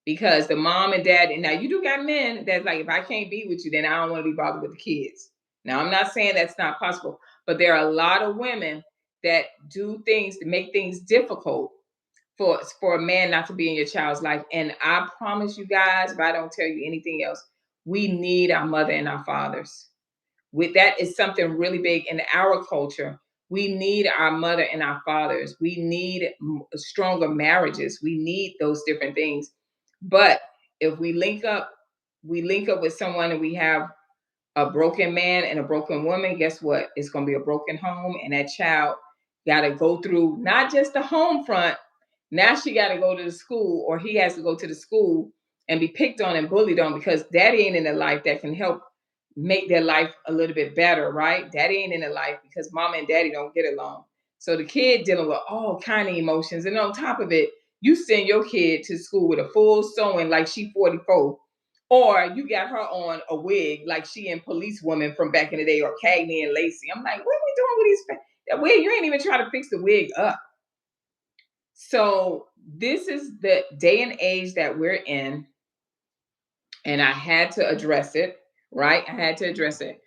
because the mom and dad, and now you do got men that's like, if I can't be with you, then I don't want to be bothered with the kids. Now, I'm not saying that's not possible, but there are a lot of women that do things to make things difficult for a man not to be in your child's life. And I promise you guys, if I don't tell you anything else, we need our mother and our fathers. With that is something really big in our culture. We need our mother and our fathers. We need stronger marriages. We need those different things. But if we link up with someone and we have a broken man and a broken woman, guess what? It's going to be a broken home, and that child got to go through not just the home front. Now she got to go to the school, or he has to go to the school and be picked on and bullied on because daddy ain't in the life that can help make their life a little bit better, right? Daddy ain't in the life because mama and daddy don't get along. So the kid dealing with all kind of emotions, and on top of it, you send your kid to school with a full sewing like she 44, or you got her on a wig like she in Police Woman from back in the day, or Cagney and Lacey. I'm like, what are we doing with that wig? You ain't even trying to fix the wig up. So this is the day and age that we're in, and I had to address it, right? I had to address it.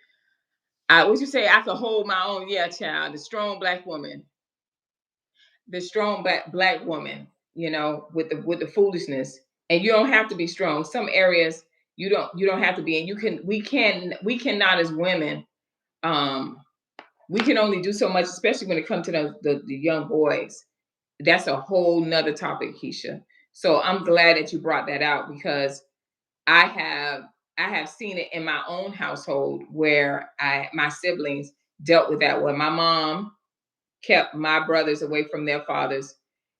I would you say I could hold my own? Yeah, child, the strong black woman, with the foolishness. And you don't have to be strong. Some areas you don't have to be, and we cannot as women, um, we can only do so much, especially when it comes to the young boys. That's a whole nother topic, Keisha. So I'm glad that you brought that out, because I have I have seen it in my own household where my siblings dealt with that. Where my mom kept my brothers away from their fathers,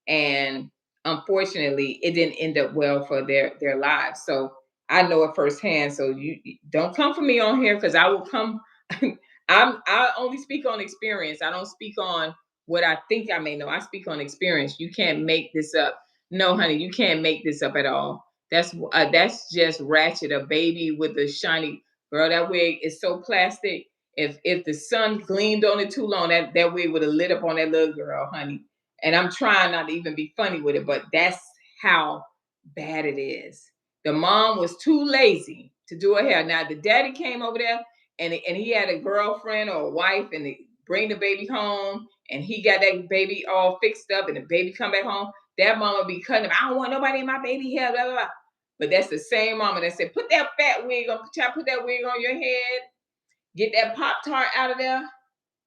and unfortunately, it didn't end up well for their lives. So I know it firsthand. So you don't come for me on here, because I will come. I only speak on experience. I don't speak on what I think I may know. I speak on experience. You can't make this up. No, honey, you can't make this up at all. That's just ratchet. A baby with a shiny girl. That wig is so plastic. If the sun gleamed on it too long, that wig would have lit up on that little girl, honey. And I'm trying not to even be funny with it, but that's how bad it is. The mom was too lazy to do her hair. Now the daddy came over there and he had a girlfriend or a wife and they bring the baby home and he got that baby all fixed up and the baby come back home. That mama be cutting him. I don't want nobody in my baby hair, blah, blah, blah. But that's the same mama that said, put that fat wig on, put that wig on your head, get that Pop Tart out of there,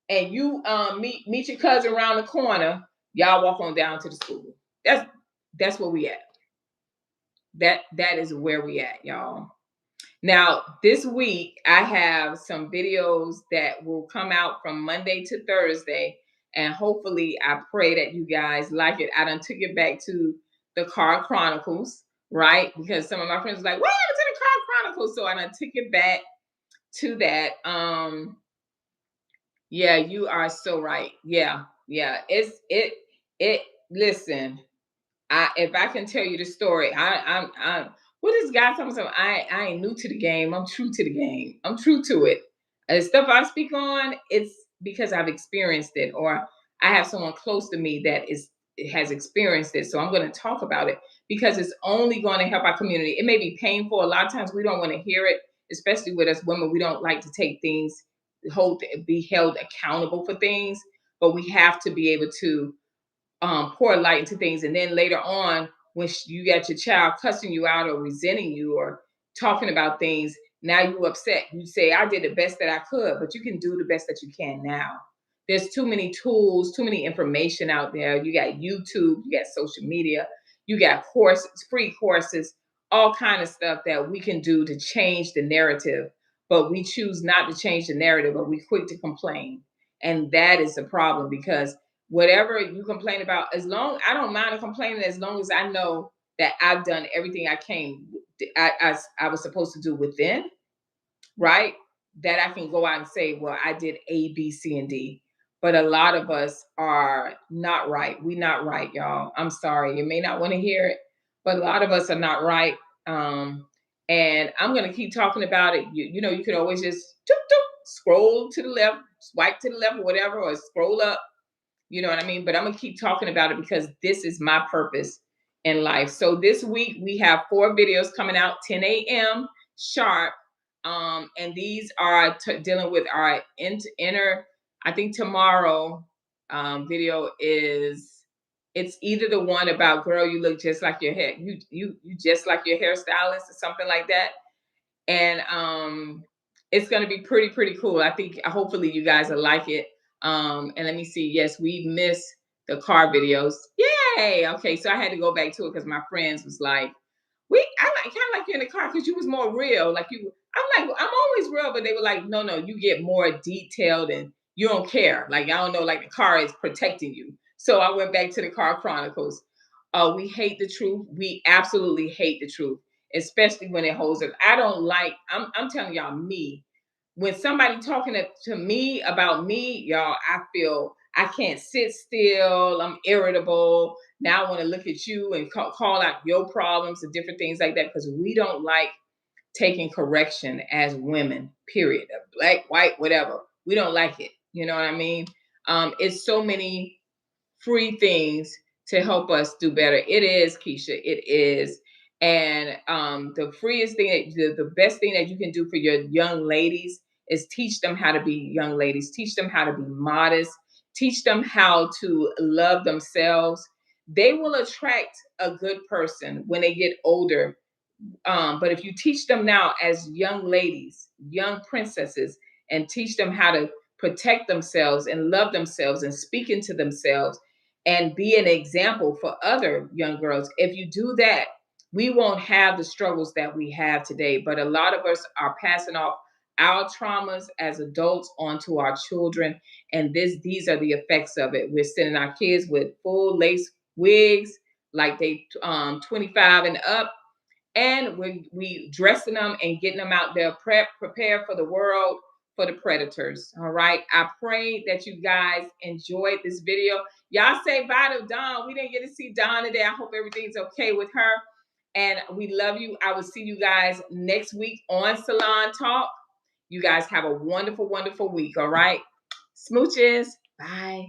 and you meet your cousin around the corner. Y'all walk on down to the school. That's where we at. That is where we at, y'all. Now, this week I have some videos that will come out from Monday to Thursday, and hopefully I pray that you guys like it. I done took it back to the Car Chronicles, right? Because some of my friends were like, what happened to the Car Chronicles? So I done took it back to that. Yeah, you are so right. Yeah, yeah. It listen, if I can tell you the story, I'm what is guy talking about? I ain't new to the game. I'm true to the game. I'm true to it. And the stuff I speak on, it's because I've experienced it, or I have someone close to me that has experienced it. So I'm going to talk about it because it's only going to help our community. It may be painful. A lot of times we don't want to hear it, especially with us women. We don't like to take things, be held accountable for things, but we have to be able to pour light into things. And then later on, when you got your child cussing you out or resenting you or talking about things, now you upset. You say, I did the best that I could, but you can do the best that you can now. There's too many tools, too many information out there. You got YouTube, you got social media, you got courses, free courses, all kind of stuff that we can do to change the narrative. But we choose not to change the narrative, but we quick to complain. And that is the problem because whatever you complain about, as long I don't mind complaining as long as I know that I've done everything I was supposed to do within, right? That I can go out and say, well, I did A, B, C, and D. But a lot of us are not right. We not right, y'all. I'm sorry. You may not want to hear it, but a lot of us are not right. And I'm gonna keep talking about it. You could always just scroll to the left, swipe to the left, or whatever, or scroll up. You know what I mean? But I'm gonna keep talking about it because this is my purpose in life. So this week we have 4 videos coming out 10 a.m. sharp. And these are dealing with our inner. I think tomorrow video it's either the one about girl, you look just like your hair, you just like your hairstylist or something like that. And it's going to be pretty cool. I think hopefully you guys will like it. And let me see. Yes, we missed the car videos. Yay! Okay, so I had to go back to it because my friends was like, I like kind of like you in the car because you was more real. Like you, I'm like, I'm always real, but they were like, no, you get more detailed and you don't care. Like I don't know, like the car is protecting you. So I went back to the Car Chronicles. We hate the truth. We absolutely hate the truth, especially when it holds it. I don't like. I'm telling y'all, me. When somebody talking to me about me, y'all, I feel I can't sit still. I'm irritable. Now I want to look at you and call out your problems and different things like that because we don't like taking correction as women. Period. Black, white, whatever. We don't like it. You know what I mean? It's so many free things to help us do better. It is, Keisha. It is. And the freest thing, the best thing that you can do for your young ladies is teach them how to be young ladies. Teach them how to be modest. Teach them how to love themselves. They will attract a good person when they get older. But if you teach them now as young ladies, young princesses, and teach them how to protect themselves and love themselves and speak into themselves and be an example for other young girls, if you do that, we won't have the struggles that we have today. But a lot of us are passing off our traumas as adults onto our children, and these are the effects of it. We're sending our kids with full lace wigs, like they 25 and up, and we dressing them and getting them out there prepared for the world, for the predators. All right, I pray that you guys enjoyed this video. Y'all say bye to Dawn. We didn't get to see Dawn today. I hope everything's okay with her, and we love you. I will see you guys next week on Salon Talk. You guys have a wonderful, wonderful week. All right. Smooches. Bye.